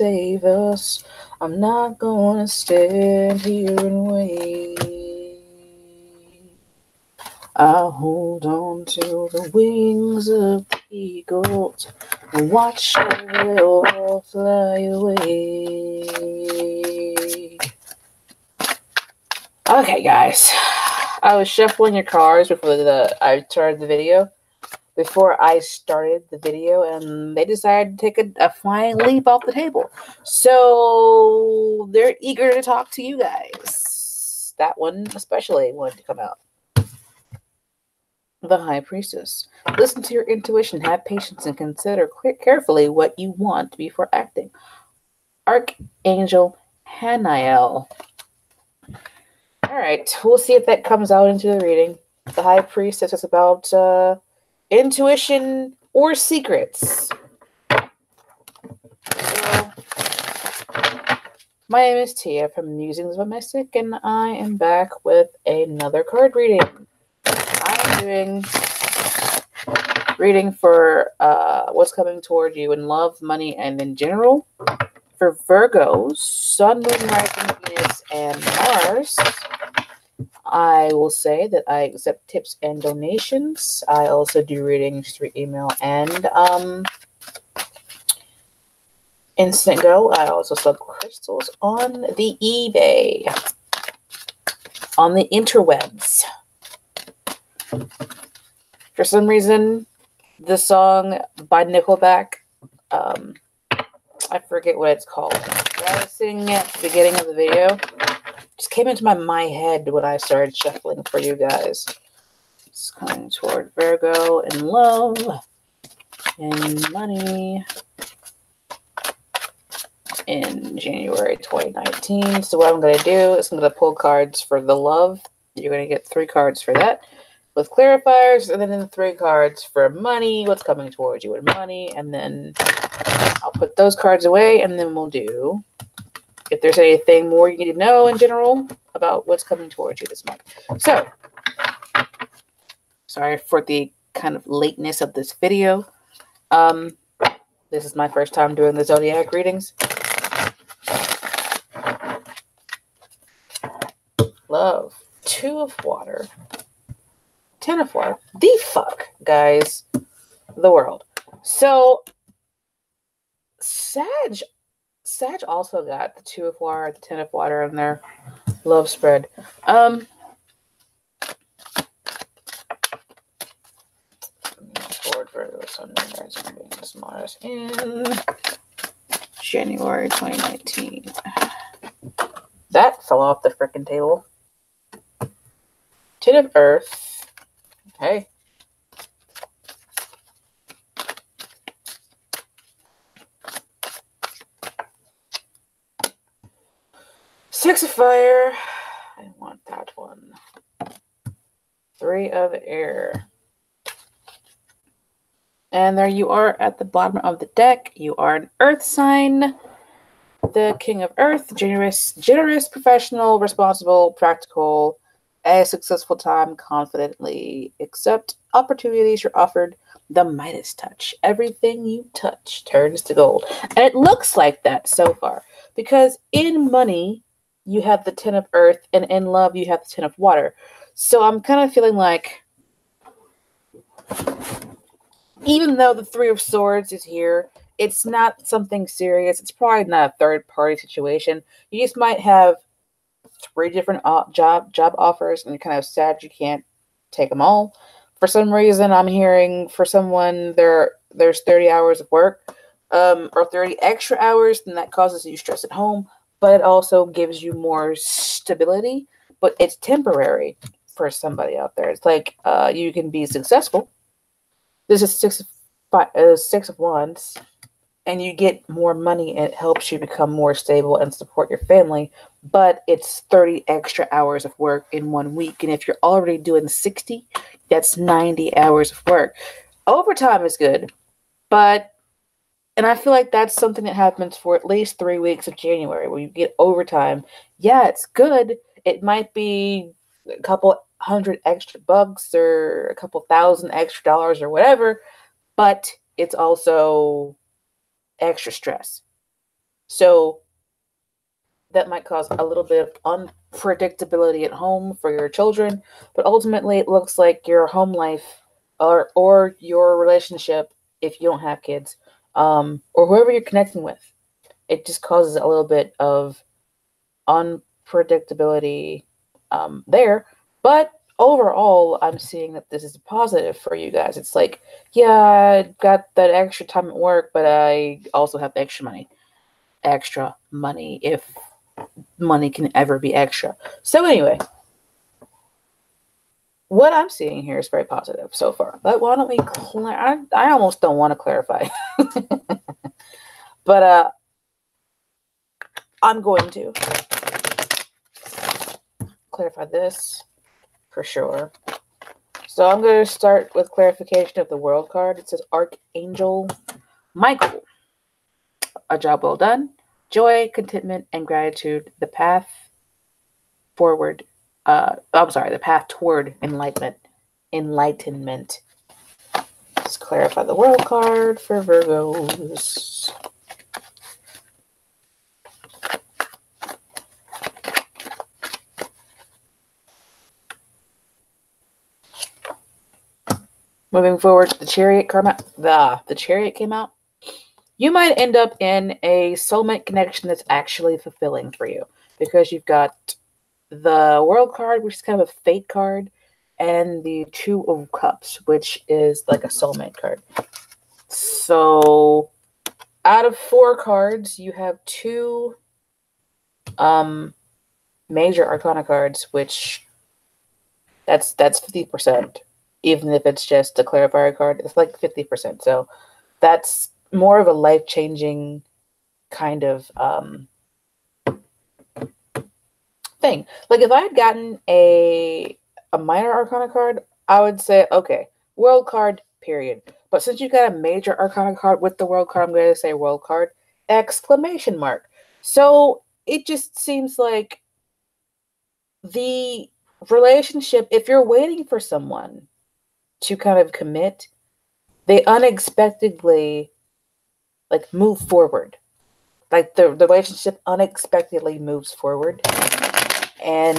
save us. I'm not gonna stand here and wait. I'll hold on to the wings of the eagles and watch them all fly away. Okay, guys. I was shuffling your cards before I started the video. And they decided to take a flying leap off the table. So they're eager to talk to you guys. That one especially wanted to come out. The High Priestess. Listen to your intuition, have patience, and consider carefully what you want before acting. Archangel Hanael. Alright, we'll see if that comes out into the reading. The High Priestess is about intuition or secrets. So, my name is Tia from Musings of a Mystic, and I am back with another card reading. I'm doing reading for what's coming toward you in love, money, and in general. For Virgos, Sun, Moon, Rising, Venus, and Mars, I will say that I accept tips and donations. I also do readings through email and Instant Go. I also sell crystals on the eBay, on the interwebs. For some reason, the song by Nickelback, I forget what it's called. I was singing it at the beginning of the video. Just came into my head when I started shuffling for you guys. It's coming toward Virgo in love and money in January 2019. So what I'm going to do is I'm going to pull cards for the love. You're going to get 3 cards for that with clarifiers, and then 3 cards for money, what's coming towards you with money, and then I'll put those cards away, and then we'll do if there's anything more you need to know in general about what's coming towards you this month. So, sorry for the kind of lateness of this video. This is my first time doing the zodiac readings. Love. 2 of water. 10 of water. The fuck, guys. The world. So, Sag also got the 2 of water, the 10 of water in their love spread. Forward Virgo, Sun, Moon, Rising, Venus, Mars in January 2019. That fell off the frickin' table. 10 of Earth. Okay. Six of Fire. I want that one. 3 of Air. And there you are at the bottom of the deck. You are an Earth sign. The King of Earth. Generous, professional, responsible, practical, a successful time, confidently accept opportunities you're offered. The Midas touch. Everything you touch turns to gold. And it looks like that so far. Because in money, you have the 10 of Earth, and in love, you have the 10 of water. So I'm kind of feeling like, even though the 3 of Swords is here, it's not something serious. It's probably not a third-party situation. You just might have 3 different job offers, and you're kind of sad you can't take them all. For some reason, I'm hearing for someone there's 30 hours of work, or 30 extra hours, and that causes you stress at home. But it also gives you more stability. But it's temporary for somebody out there. It's like you can be successful. This is 6 of Wands. And you get more money. And it helps you become more stable and support your family. But it's 30 extra hours of work in 1 week. And if you're already doing 60, that's 90 hours of work. Overtime is good. And I feel like that's something that happens for at least 3 weeks of January where you get overtime. Yeah, it's good. It might be a couple $100 extra bucks or a couple $1,000 extra dollars or whatever, but it's also extra stress. So that might cause a little bit of unpredictability at home for your children, but ultimately it looks like your home life or your relationship, if you don't have kids, or whoever you're connecting with, it just causes a little bit of unpredictability there. But overall, I'm seeing that this is positive for you guys. It's like, yeah, I got that extra time at work, but I also have extra money. Extra money, if money can ever be extra. So anyway, what I'm seeing here is very positive so far. But why don't we? I almost don't want to clarify, but I'm going to clarify this for sure. So I'm going to start with clarification of the world card. It says Archangel Michael. A job well done. Joy, contentment, and gratitude. The path forward. The path toward enlightenment. Enlightenment. Let's clarify the world card for Virgos. Moving forward, the Chariot the Chariot came out. You might end up in a soulmate connection that's actually fulfilling for you, because you've got the World card, which is kind of a fate card, and the Two of Cups, which is like a soulmate card. So out of 4 cards, you have 2 major arcana cards, which that's 50%. Even if it's just a clarifier card, it's like 50%. So that's more of a life-changing kind of thing. Like if I had gotten a minor arcana card, I would say, okay, world card, period. But since you got a major arcana card with the world card, I'm going to say world card, exclamation mark. So it just seems like the relationship, if you're waiting for someone to kind of commit, they unexpectedly like move forward. Like the relationship unexpectedly moves forward. And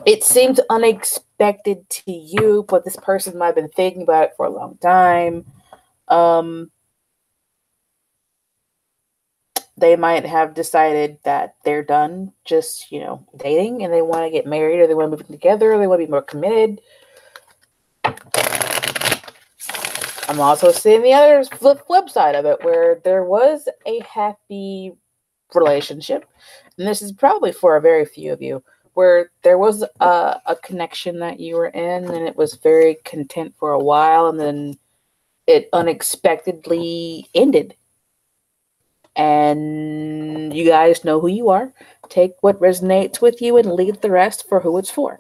it seems unexpected to you, but this person might have been thinking about it for a long time. They might have decided that they're done just, dating, and they want to get married, or they want to move together, or they want to be more committed. I'm also seeing the other flip side of it, where there was a happy relationship, and this is probably for a very few of you, where there was a connection that you were in, and it was very content for a while, and then it unexpectedly ended. And you guys know who you are. Take what resonates with you and leave the rest for who it's for.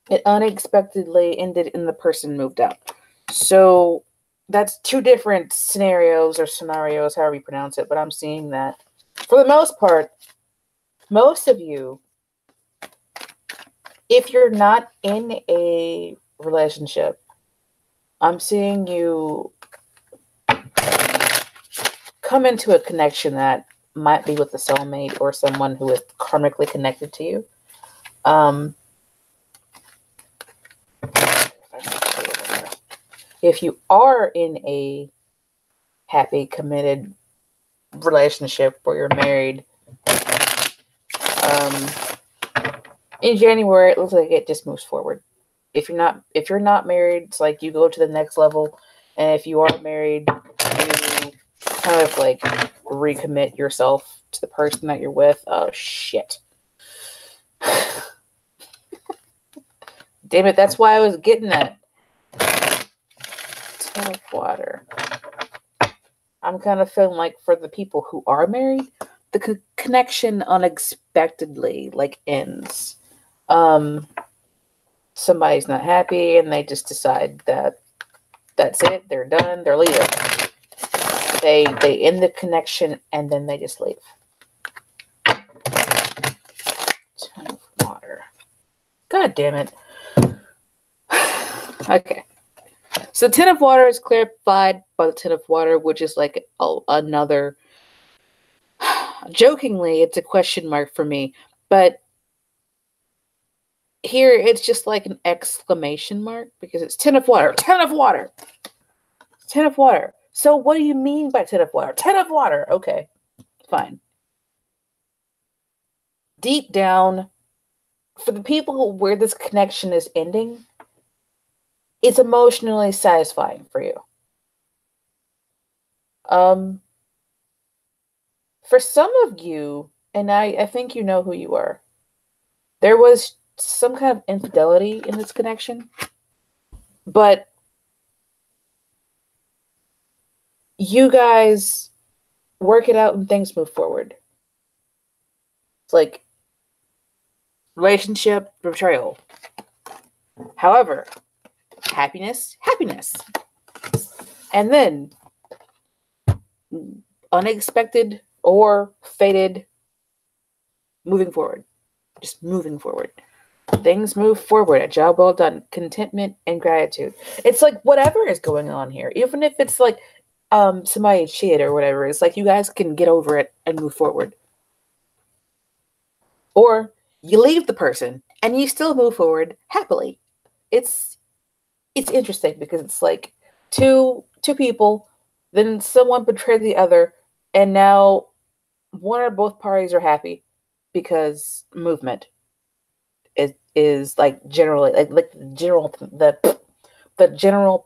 It unexpectedly ended and the person moved out. So that's 2 different scenarios, however you pronounce it. But I'm seeing that for the most part, most of you, if you're not in a relationship, I'm seeing you come into a connection that might be with a soulmate or someone who is karmically connected to you. If you are in a happy, committed relationship where you're married, in January, it looks like it just moves forward. If you're not married, it's like you go to the next level, and if you are married, you kind of like recommit yourself to the person that you're with. Oh shit. Damn it, that's why I was getting that. Ton of water. I'm kind of feeling like for the people who are married, the connection unexpectedly like ends. Somebody's not happy and they just decide that that's it, they're done, they're leaving. They end the connection and then they just leave. Ton of water. God damn it. Okay. So the Ten of Water is clarified by the Ten of Water, which is like another. Jokingly, it's a question mark for me, but here it's just like an exclamation mark because it's Ten of Water, Ten of Water, Ten of Water. So what do you mean by Ten of Water? Ten of Water. Okay, fine. Deep down, for the people where this connection is ending, it's emotionally satisfying for you. For some of you, and I think you know who you are, there was some kind of infidelity in this connection, but you guys work it out and things move forward. It's like relationship betrayal. However, happiness, happiness. And then unexpected or fated moving forward. Just moving forward. Things move forward. A job well done. Contentment and gratitude. It's like whatever is going on here. Even if it's like somebody cheated or whatever, it's like you guys can get over it and move forward. Or you leave the person and you still move forward happily. It's interesting because it's like two people, then someone betrayed the other, and now one or both parties are happy because movement is like generally like the general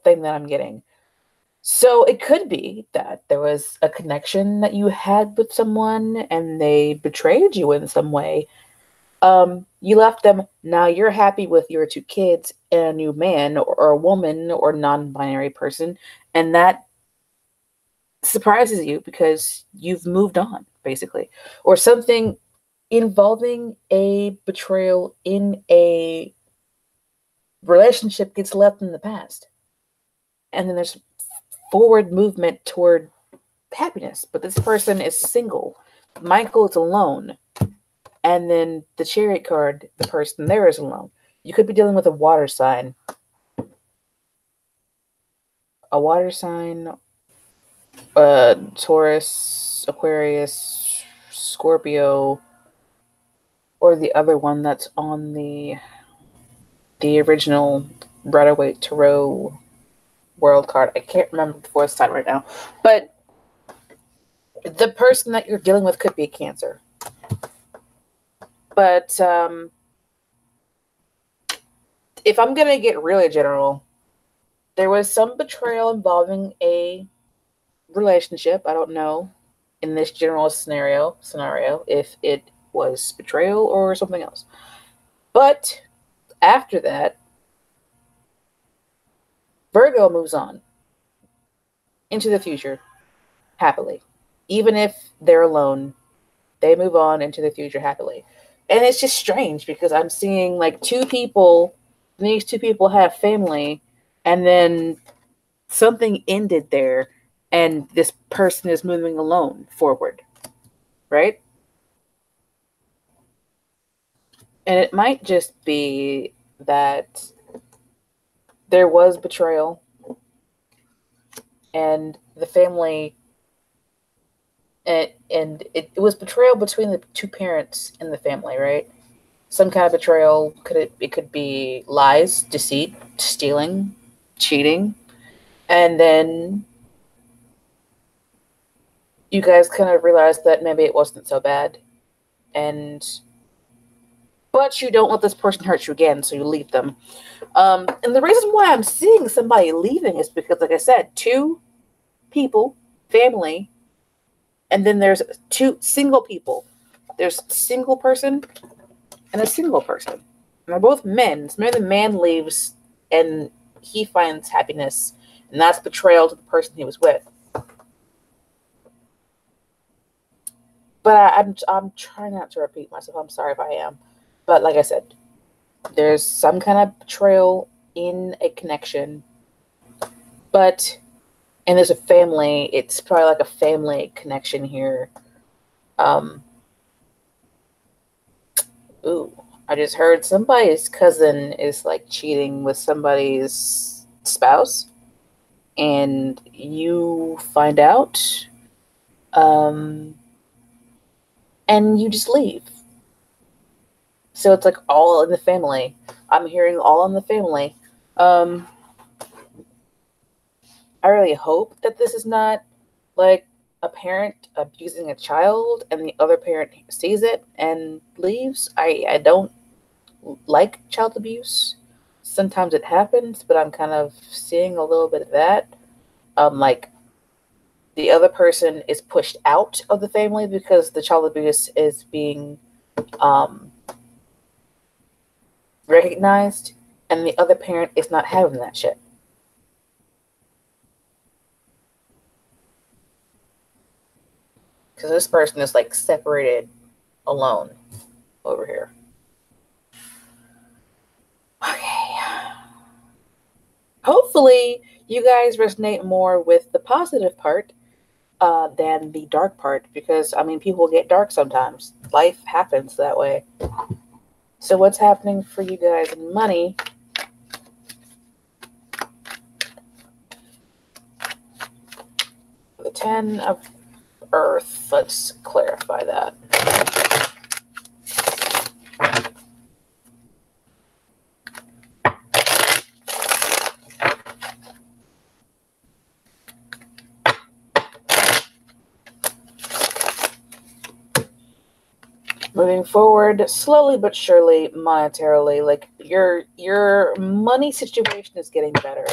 thing that I'm getting. So it could be that there was a connection that you had with someone and they betrayed you in some way. You left them. Now you're happy with your two kids and a new man or a woman or non-binary person, and that surprises you because you've moved on, basically, or something involving a betrayal in a relationship gets left in the past, and then there's forward movement toward happiness. But this person is single. Michael is alone. And then the Chariot card, the person there is alone. You could be dealing with a water sign. A water sign, Taurus, Aquarius, Scorpio, or the other one that's on the original Rider-Waite Tarot World card. I can't remember the fourth sign right now. But the person that you're dealing with could be Cancer. But if I'm going to get really general, there was some betrayal involving a relationship. I don't know in this general scenario if it was betrayal or something else. But after that, Virgo moves on into the future happily. Even if they're alone, they move on into the future happily. And it's just strange because I'm seeing like two people, and these two people have family, and then something ended there, and this person is moving alone forward, right? And it might just be that there was betrayal, and the family, and it was betrayal between the two parents in the family, right? Some kind of betrayal. It could be lies, deceit, stealing, cheating, and then you guys kind of realized that maybe it wasn't so bad, but you don't let this person hurt you again, so you leave them. And the reason why I'm seeing somebody leaving is because, like I said, two people, family, and then there's two single people. There's a single person and a single person. And they're both men. So maybe the man leaves and he finds happiness, and that's betrayal to the person he was with. But I'm trying not to repeat myself. I'm sorry if I am. But like I said, there's some kind of betrayal in a connection. And there's a family. It's probably like a family connection here. I just heard somebody's cousin is like cheating with somebody's spouse. and you find out, and you just leave. So it's like all in the family. I'm hearing all in the family. Um, I really hope that this is not like a parent abusing a child and the other parent sees it and leaves. I don't like child abuse. Sometimes it happens, but I'm kind of seeing a little bit of that. Like the other person is pushed out of the family because the child abuse is being um, recognized, and the other parent is not having that shit. Because this person is like separated alone over here. Okay. Hopefully, you guys resonate more with the positive part than the dark part, because I mean, people get dark sometimes. Life happens that way. So, what's happening for you guys in money? The 10 of Earth. Let's clarify that. Moving forward, slowly but surely, monetarily, like your money situation is getting better.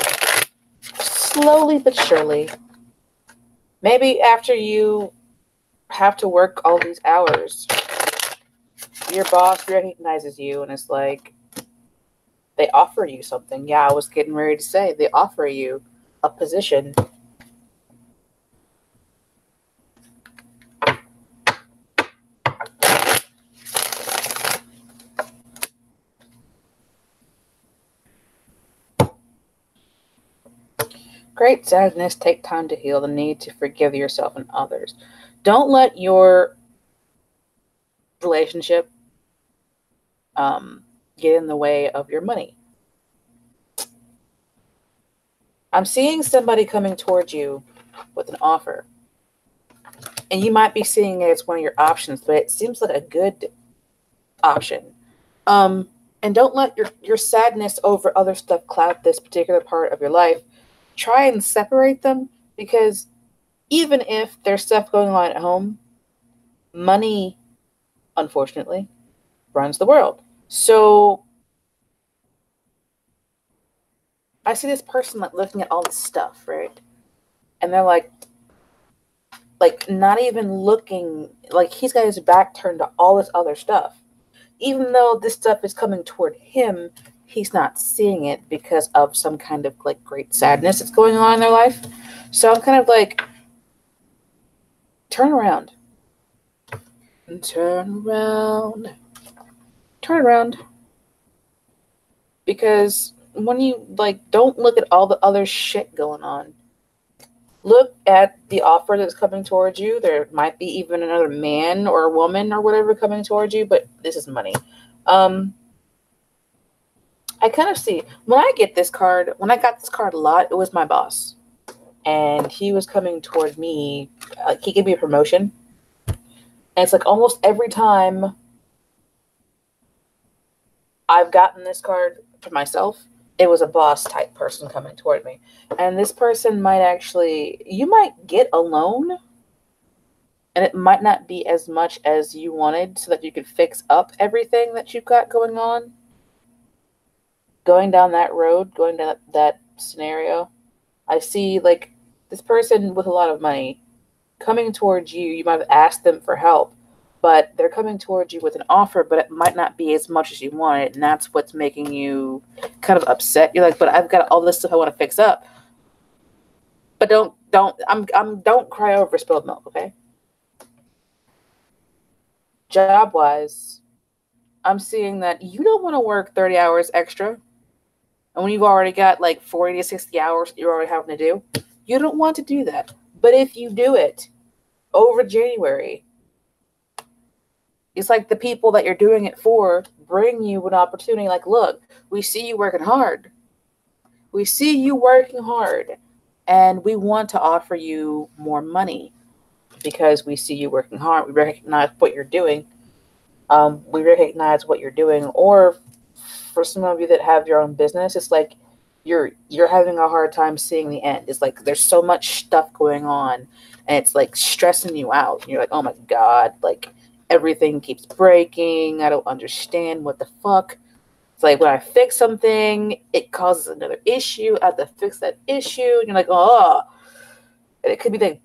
Slowly but surely. Maybe after you have to work all these hours, your boss recognizes you and is like, they offer you something. Yeah, I was getting ready to say, they offer you a position. Great sadness, take time to heal the need to forgive yourself and others. Don't let your relationship get in the way of your money. I'm seeing somebody coming towards you with an offer. And you might be seeing it as one of your options, but it seems like a good option. And don't let your sadness over other stuff cloud this particular part of your life. Try and separate them, because even if there's stuff going on at home, money, unfortunately, runs the world. So I see this person like looking at all this stuff, right? And they're like not even looking, like he's got his back turned to all this other stuff. Even though this stuff is coming toward him, he's not seeing it because of some kind of like great sadness that's going on in their life. So I'm kind of like, turn around. Turn around. Turn around. Because when you like, don't look at all the other shit going on. Look at the offer that's coming towards you. There might be even another man or a woman or whatever coming towards you, but this is money. I kind of see, when I get this card, when I got this card a lot, it was my boss. And he was coming toward me. He gave me a promotion. And it's like almost every time I've gotten this card for myself, it was a boss type person coming toward me. And this person might actually, you might get a loan, and it might not be as much as you wanted so that you could fix up everything that you've got going on. Going down that road, going down that scenario, I see like this person with a lot of money coming towards you. You might have asked them for help, but they're coming towards you with an offer, but it might not be as much as you wanted, and that's what's making you kind of upset. You're like, but I've got all this stuff I want to fix up. But don't cry over spilled milk, okay? Job wise, I'm seeing that you don't want to work 30 hours extra. And when you've already got like 40 to 60 hours you're already having to do, you don't want to do that. But if you do it over January, it's like the people that you're doing it for bring you an opportunity. Like, look, we see you working hard. We see you working hard. and we want to offer you more money because we see you working hard. We recognize what you're doing. Or for some of you that have your own business, it's like you're having a hard time seeing the end. It's like there's so much stuff going on, and it's like stressing you out. You're like, oh my god, like everything keeps breaking. I don't understand what the fuck. It's like when I fix something, it causes another issue. I have to fix that issue. And you're like, oh, and it could be like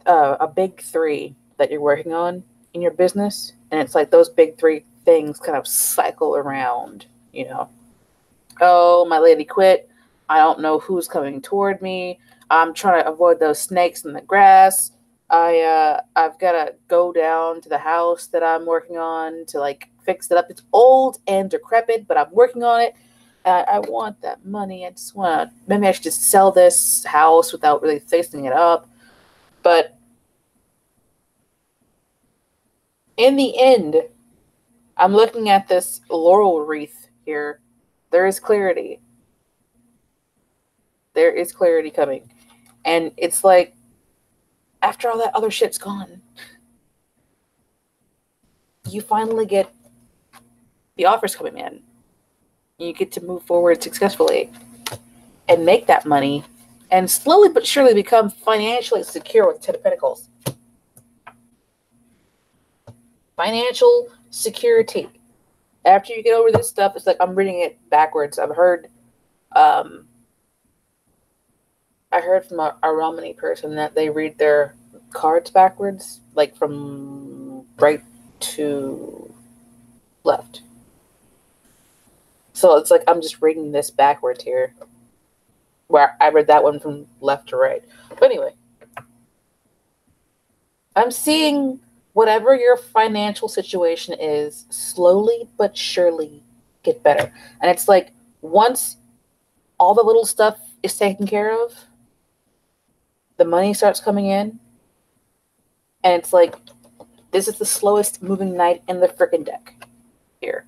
a big three that you're working on in your business, and it's like those big three things kind of cycle around. Oh, my lady quit. I don't know who's coming toward me. I'm trying to avoid those snakes in the grass. I've got to go down to the house that I'm working on to like fix it up. It's old and decrepit, but I'm working on it. I want that money. I just want to, maybe I should just sell this house without really fixing it up. But in the end, I'm looking at this laurel wreath here. There is clarity. There is clarity coming. And it's like, after all that other shit's gone, you finally get the offers coming in. You get to move forward successfully and make that money and slowly but surely become financially secure with 10 of Pentacles. Financial security. After you get over this stuff, it's like I'm reading it backwards. I heard from a Romani person that they read their cards backwards, like from right to left. So it's like I'm just reading this backwards here, where I read that one from left to right. But anyway, I'm seeing whatever your financial situation is slowly but surely get better. And it's like once all the little stuff is taken care of, the money starts coming in, and it's like this is the slowest moving knight in the frickin' deck here.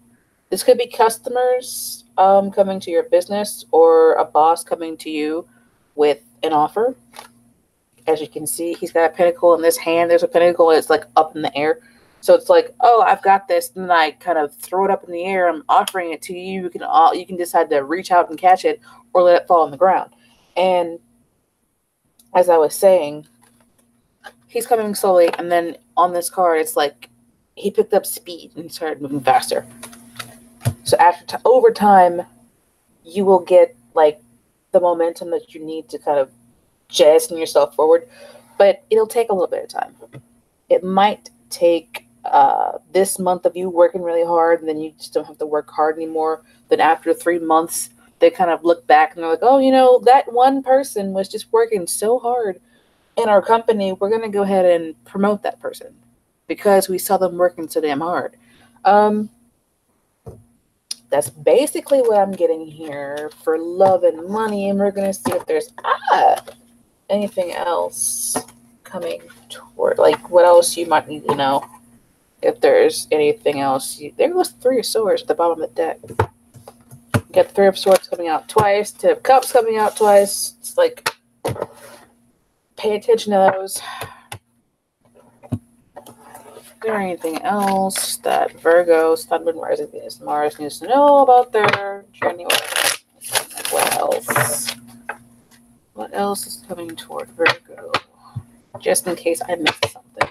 This could be customers coming to your business or a boss coming to you with an offer. As you can see, he's got a pentacle in this hand. There's a pentacle, and it's like up in the air. So it's like, oh, I've got this. And then I kind of throw it up in the air. I'm offering it to you. You can decide to reach out and catch it or let it fall on the ground. And as I was saying, he's coming slowly. And then on this card, it's like he picked up speed and started moving faster. So over time, you will get like the momentum that you need to kind of jettison yourself forward, but it'll take a little bit of time. It might take this month of you working really hard, and then you just don't have to work hard anymore. Then after 3 months, they kind of look back and they're like, oh, that one person was just working so hard in our company. We're going to go ahead and promote that person because we saw them working so damn hard. That's basically what I'm getting here for love and money, and we're going to see if there's anything else coming toward, like what else you might need to know. If there's anything else, there goes 3 of Swords at the bottom of the deck. You got 3 of Swords coming out twice, 2 of Cups coming out twice. It's like, pay attention to those. Is there anything else that Virgo, Sun, Moon, Rising, Venus, Mars needs to know about their January? What else? What else is coming toward Virgo? Just in case I missed something.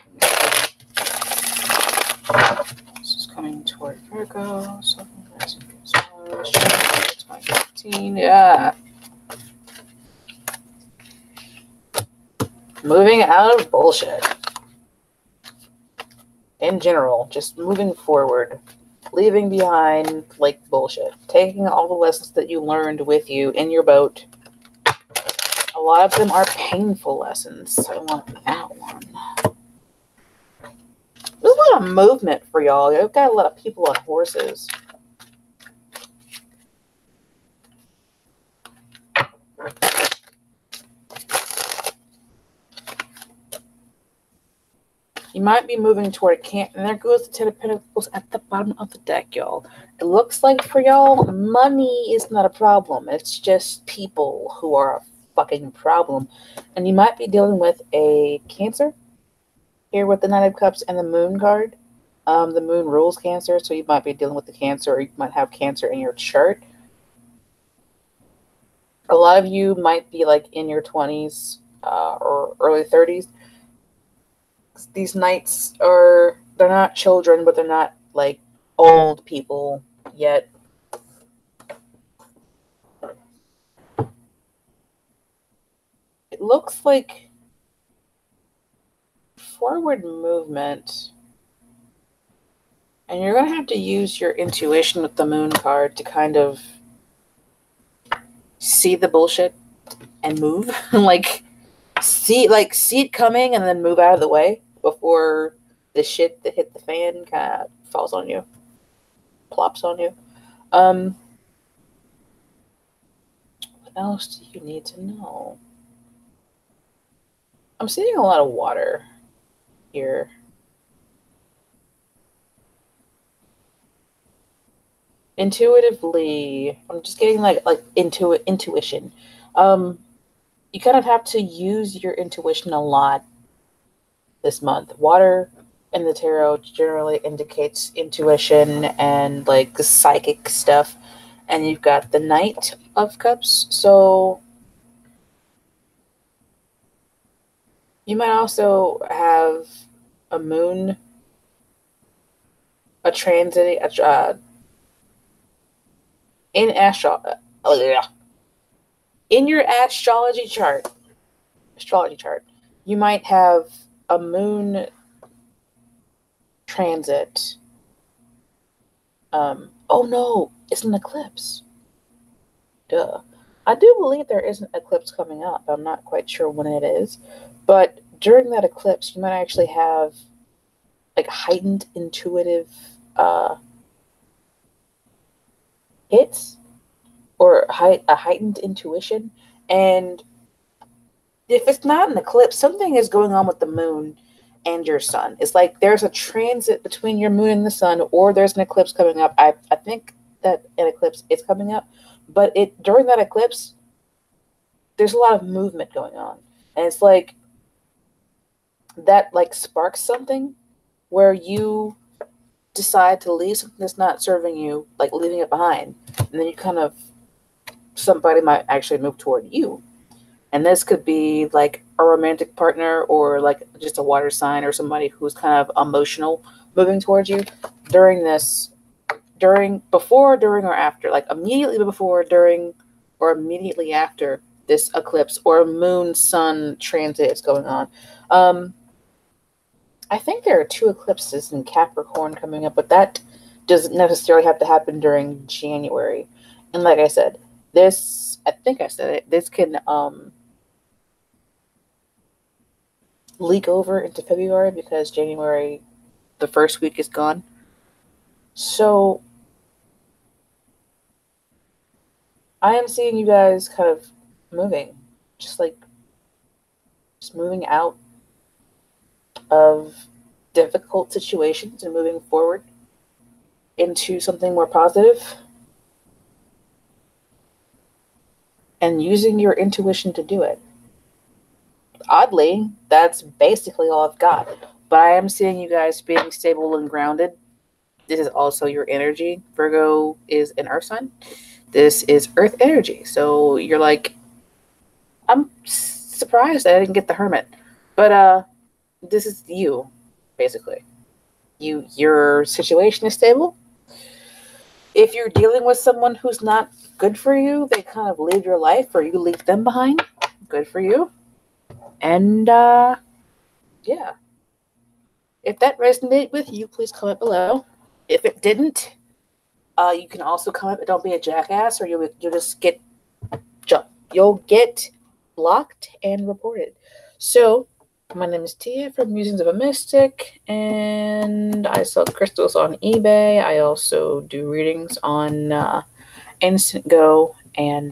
This is coming toward Virgo. Something Rising, Venus, Mars, January 2015. Yeah. Moving out of bullshit. In general, just moving forward, leaving behind like bullshit, taking all the lessons that you learned with you in your boat. A lot of them are painful lessons. I want that one. There's a lot of movement for y'all. You've got a lot of people on horses. You might be moving toward a camp, and there goes the 10 of Pentacles at the bottom of the deck, y'all. It looks like for y'all, money is not a problem. It's just people who are fucking problem. And you might be dealing with a Cancer here with the Knight of Cups and the Moon card. The Moon rules Cancer, so you might be dealing with the Cancer, or you might have Cancer in your chart. A lot of you might be like in your 20s or early 30s. These knights they're not children, but they're not like old people yet. It looks like forward movement. And you're going to have to use your intuition with the Moon card to kind of see the bullshit and move. see it coming and then move out of the way before the shit that hit the fan kind of falls on you, plops on you. What else do you need to know? I'm seeing a lot of water here. Intuitively, I'm just getting like intuition. You kind of have to use your intuition a lot this month. Water in the tarot generally indicates intuition and like the psychic stuff. And you've got the Knight of Cups. So you might also have a moon, a transit, in your astrology chart, you might have a moon transit. Oh no, it's an eclipse. Duh. I do believe there is an eclipse coming up. I'm not quite sure when it is. But during that eclipse, you might actually have like heightened intuitive hits or a heightened intuition. And if it's not an eclipse, something is going on with the moon and your sun. It's like there's a transit between your moon and the sun, or there's an eclipse coming up. I think that an eclipse is coming up, but during that eclipse, there's a lot of movement going on. And it's like that like sparks something where you decide to leave something that's not serving you, like leaving it behind. And then you kind of, somebody might actually move toward you. And this could be like a romantic partner or like just a water sign or somebody who's kind of emotional moving towards you before, during, or after, like immediately before, during, or immediately after this eclipse or moon sun transit is going on. I think there are 2 eclipses in Capricorn coming up, but that doesn't necessarily have to happen during January. And like I said, I think I said it, this can leak over into February because January, the first week is gone. So I am seeing you guys kind of moving, just moving out of difficult situations and moving forward into something more positive and using your intuition to do it. Oddly, that's basically all I've got. But I am seeing you guys being stable and grounded. This is also your energy. Virgo is an earth sign. This is earth energy. So you're like, I'm surprised I didn't get the Hermit. But this is you, basically. Your situation is stable. If you're dealing with someone who's not good for you, they kind of leave your life or you leave them behind. Good for you. And yeah. If that resonated with you, please comment below. If it didn't, you can also comment, but don't be a jackass or you'll just get blocked and reported. So, my name is Tia from Musings of a Mystic, and I sell crystals on eBay. I also do readings on Instant Go and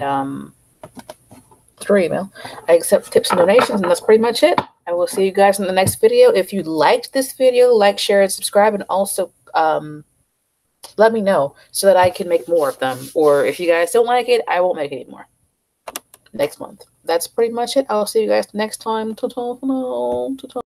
through email. I accept tips and donations, and that's pretty much it. I will see you guys in the next video. If you liked this video, like, share, and subscribe, and also let me know so that I can make more of them. Or if you guys don't like it, I won't make any more next month. that's pretty much it. I'll see you guys next time. Ta-ta for now. Ta-ta.